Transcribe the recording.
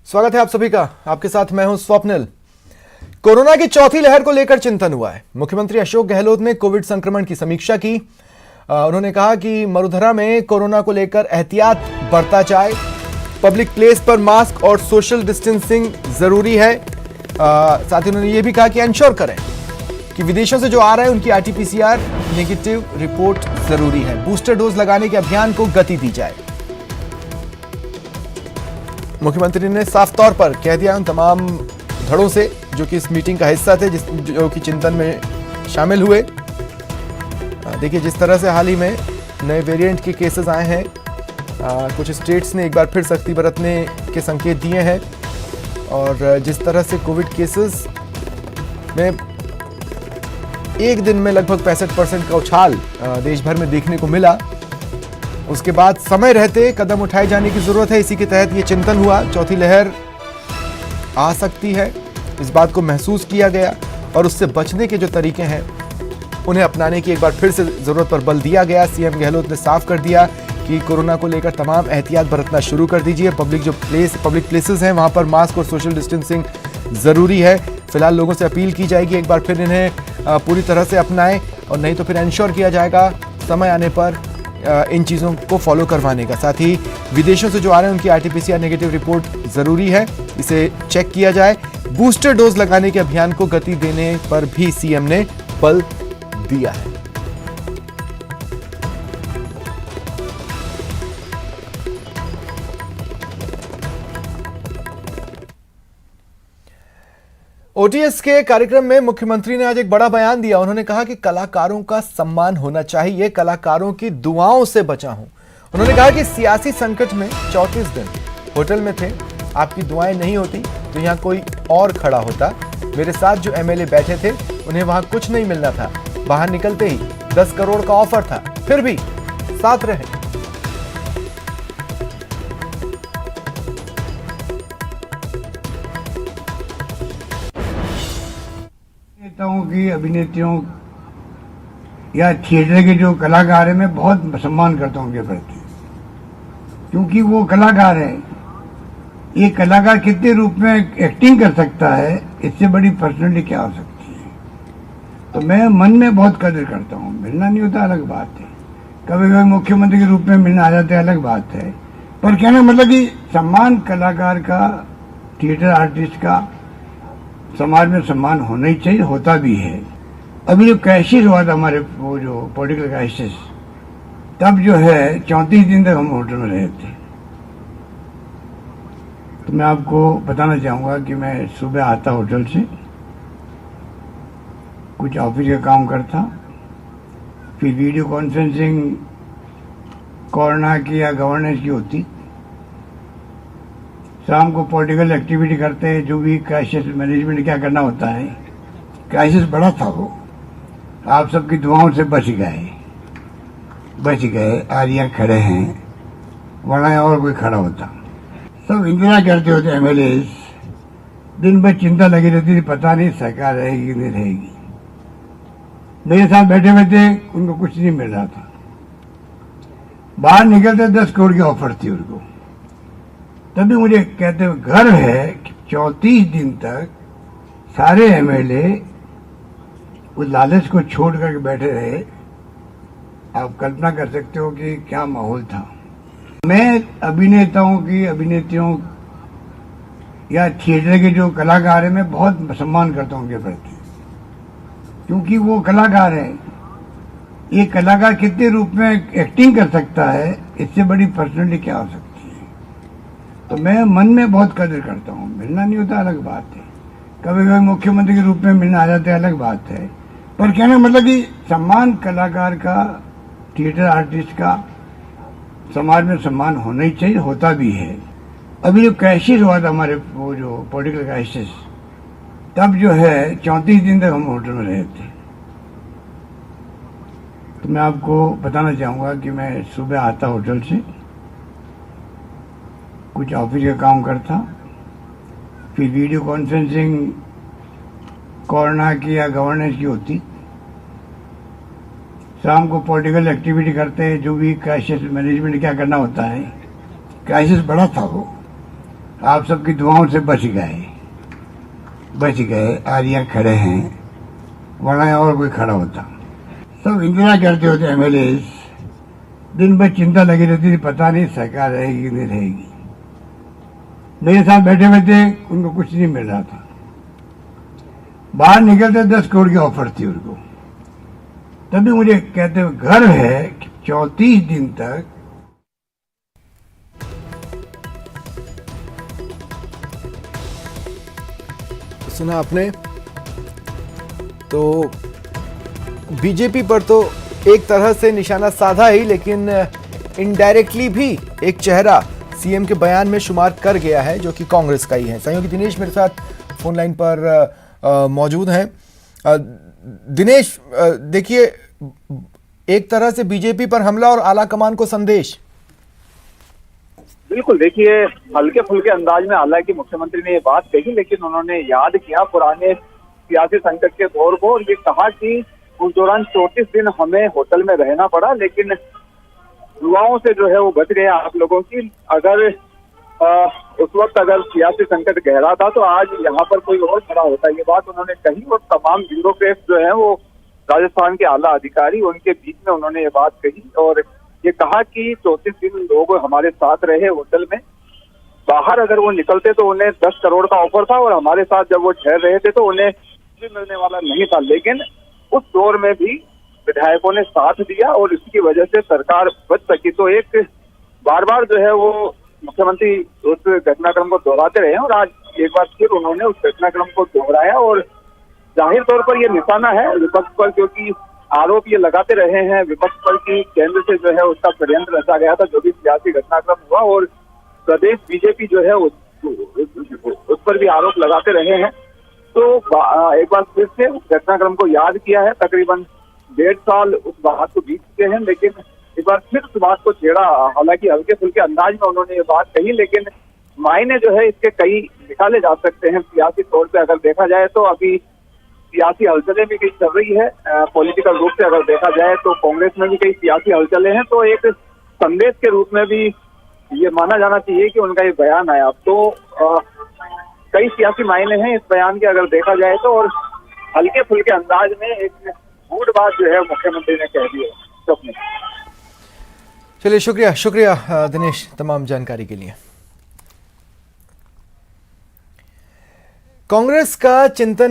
स्वागत है आप सभी का। आपके साथ मैं हूं स्वप्निल। कोरोना की चौथी लहर को लेकर चिंतन हुआ है। मुख्यमंत्री अशोक गहलोत ने कोविड संक्रमण की समीक्षा की। उन्होंने कहा कि मरुधरा में कोरोना को लेकर एहतियात बरता जाए, पब्लिक प्लेस पर मास्क और सोशल डिस्टेंसिंग जरूरी है। साथ ही उन्होंने यह भी कहा कि इंश्योर करें कि विदेशों से जो आ रहा है उनकी आरटीपीसीआर नेगेटिव रिपोर्ट जरूरी है। बूस्टर डोज लगाने के अभियान को गति दी जाए। मुख्यमंत्री ने साफ तौर पर कह दिया उन तमाम धड़ों से जो कि इस मीटिंग का हिस्सा थे, जो कि चिंतन में शामिल हुए। देखिए, जिस तरह से हाल ही में नए वेरिएंट के केसेस आए हैं, कुछ स्टेट्स ने एक बार फिर सख्ती बरतने के संकेत दिए हैं और जिस तरह से कोविड केसेस में एक दिन में लगभग 65% का उछाल देश भर में देखने को मिला, उसके बाद समय रहते कदम उठाए जाने की जरूरत है। इसी के तहत ये चिंतन हुआ। चौथी लहर आ सकती है, इस बात को महसूस किया गया और उससे बचने के जो तरीके हैं उन्हें अपनाने की एक बार फिर से जरूरत पर बल दिया गया। सीएम गहलोत ने साफ कर दिया कि कोरोना को लेकर तमाम एहतियात बरतना शुरू कर दीजिए। पब्लिक प्लेसेस हैं, वहां पर मास्क और सोशल डिस्टेंसिंग जरूरी है। फिलहाल लोगों से अपील की जाएगी एक बार फिर इन्हें पूरी तरह से अपनाएं और नहीं तो फिर इंश्योर किया जाएगा समय आने पर इन चीज़ों को फॉलो करवाने का। साथ ही विदेशों से जो आ रहे हैं उनकी आरटीपीसीआर नेगेटिव रिपोर्ट जरूरी है, इसे चेक किया जाए। बूस्टर डोज लगाने के अभियान को गति देने पर भी सीएम ने बल दिया है। ओटीएस के कार्यक्रम में मुख्यमंत्री ने आज एक बड़ा बयान दिया। उन्होंने कहा कि कलाकारों का सम्मान होना चाहिए, कलाकारों की दुआओं से बचा हूं। उन्होंने कहा कि सियासी संकट में 34 दिन होटल में थे, आपकी दुआएं नहीं होती तो यहां कोई और खड़ा होता। मेरे साथ जो एमएलए बैठे थे उन्हें वहां कुछ नहीं मिलना था, बाहर निकलते ही 10 करोड़ का ऑफर था, फिर भी साथ रहे। नेताओं की, अभिनेत्रियों या थिएटर के जो कलाकार हैं, मैं बहुत सम्मान करता हूं उनके प्रति, क्योंकि वो कलाकार है। ये कलाकार कितने रूप में एक्टिंग कर सकता है, इससे बड़ी पर्सनैलिटी क्या हो सकती है। तो मैं मन में बहुत कदर करता हूं। मिलना नहीं होता अलग बात है, कभी कभी मुख्यमंत्री के रूप में मिलना आ जाता है अलग बात है, पर कहना मतलब कि सम्मान कलाकार का, थिएटर आर्टिस्ट का समाज में सम्मान होना ही चाहिए, होता भी है। अभी जो क्राइसिस हुआ था हमारे, वो जो पॉलिटिकल क्राइसिस, तब जो है 34 दिन तक हम होटल में रहे थे। तो मैं आपको बताना चाहूंगा कि मैं सुबह आता होटल से, कुछ ऑफिस का काम करता, फिर वीडियो कॉन्फ्रेंसिंग कोरोना की या गवर्नेंस की होती, शाम को पॉलिटिकल एक्टिविटी करते हैं, जो भी क्राइसिस मैनेजमेंट क्या करना होता है। क्राइसिस बड़ा था वो, आप सबकी दुआओं से बच गए। आज यहाँ खड़े हैं, वरना और कोई खड़ा होता। सब इंतजार करते होते एमएलए, दिन भर चिंता लगी रहती थी, पता नहीं सरकार रहेगी नहीं रहेगी। मेरे साथ बैठे बैठे उनको कुछ नहीं मिल रहा था, बाहर निकलते 10 करोड़ की ऑफर थी उनको। तभी मुझे कहते हुए गर्व है कि 34 दिन तक सारे एमएलए उस लालच को छोड़ करके बैठे रहे। आप कल्पना कर सकते हो कि क्या माहौल था। मैं अभिनेताओं की, अभिनेत्रियों या थिएटर के जो कलाकार हैं, मैं बहुत सम्मान करता हूं उनके प्रति, क्योंकि वो कलाकार है। ये कलाकार कितने रूप में एक्टिंग कर सकता है, इससे बड़ी पर्सनैलिटी क्या हो सकती है। तो मैं मन में बहुत कदर करता हूं। मिलना नहीं होता अलग बात है, कभी कभी मुख्यमंत्री के रूप में मिलना आ जाता है अलग बात है, पर कहना मतलब कि सम्मान कलाकार का, थिएटर आर्टिस्ट का समाज में सम्मान होना ही चाहिए, होता भी है। अभी जो क्राइसिस हुआ था हमारे, वो जो पॉलिटिकल क्राइसिस, तब जो है 34 दिन तक हम होटल में रहे थे। तो मैं आपको बताना चाहूंगा कि मैं सुबह आता होटल से, कुछ ऑफिस का काम करता, फिर वीडियो कॉन्फ्रेंसिंग कोरोना की या गवर्नेंस की होती, शाम को पॉलिटिकल एक्टिविटी करते हैं, जो भी क्राइसिस मैनेजमेंट क्या करना होता है। क्राइसिस बड़ा था वो, आप सबकी दुआओं से बच गए। आज यहाँ खड़े हैं, वरना और कोई खड़ा होता। सब इंतजार करते होते एमएलए, दिन भर चिंता लगी रहती थी, पता नहीं सरकार रहेगी कि नहीं रहेगी। मेरे साथ बैठे बैठे उनको कुछ नहीं मिल रहा था। बाहर निकलते 10 करोड़ की ऑफर थी उनको। तभी मुझे कहते हुए गर्व है कि 34 दिन तक सुना आपने। तो बीजेपी पर तो एक तरह से निशाना साधा ही, लेकिन इनडायरेक्टली भी एक चेहरा सीएम के बयान में शुमार कर गया है, जो कि कांग्रेस का ही है। सहयोगी दिनेश मेरे साथ फोन लाइन पर मौजूद हैं। दिनेश, देखिए, एक तरह से बीजेपी पर हमला और आला कमान को संदेश। बिल्कुल, देखिए, हल्के फुल्के अंदाज में हालांकि मुख्यमंत्री ने ये बात कही, लेकिन उन्होंने याद किया पुराने सियासी संकट के दौर को और ये कहा कि उस दौरान 34 दिन हमें होटल में रहना पड़ा, लेकिन युवाओं से जो है वो बच गए आप लोगों की। अगर उस वक्त अगर सियासी संकट गहरा था तो आज यहाँ पर कोई और खड़ा होता। ये बात उन्होंने कही और तमाम ब्यूरोक्रेट्स जो है वो राजस्थान के आला अधिकारी, उनके बीच में उन्होंने ये बात कही और ये कहा कि 34 दिन लोग हमारे साथ रहे होटल में। बाहर अगर वो निकलते तो उन्हें 10 करोड़ का ऑफर था और हमारे साथ जब वो ठहर रहे थे तो उन्हें भी मिलने वाला नहीं था, लेकिन उस दौर में भी विधायकों ने साथ दिया और इसकी वजह से सरकार बच सकी। तो एक बार बार जो है वो मुख्यमंत्री उस घटनाक्रम को दोहराते रहे और आज एक बार फिर उन्होंने उस घटनाक्रम को दोहराया और जाहिर तौर पर ये निशाना है विपक्ष पर, क्योंकि आरोप ये लगाते रहे हैं विपक्ष पर कि केंद्र से जो है उसका षड्यंत्र रचा गया था, जो भी सियासी घटनाक्रम हुआ, और प्रदेश बीजेपी जो है उस पर भी आरोप लगाते रहे हैं। तो एक बार फिर से उस घटनाक्रम को याद किया है। तकरीबन 1.5 साल उस बात को बीत चुके हैं, लेकिन एक बार फिर उस बात को छेड़ा। हालांकि हल्के फुल्के अंदाज में उन्होंने ये बात कही, लेकिन मायने जो है इसके कई निकाले जा सकते हैं। सियासी तौर पे अगर देखा जाए तो अभी सियासी हलचलें भी कई चल रही है। पॉलिटिकल रूप से अगर देखा जाए तो कांग्रेस में भी कई सियासी हलचलें हैं, तो एक संदेश के रूप में भी ये माना जाना चाहिए कि उनका ये बयान आया। तो कई सियासी मायने हैं इस बयान के अगर देखा जाए तो, और हल्के फुल्के अंदाज में एक गूढ़ बात जो है मुख्यमंत्री ने कह दी है। चलिए, शुक्रिया दिनेश तमाम जानकारी के लिए। कांग्रेस का चिंतन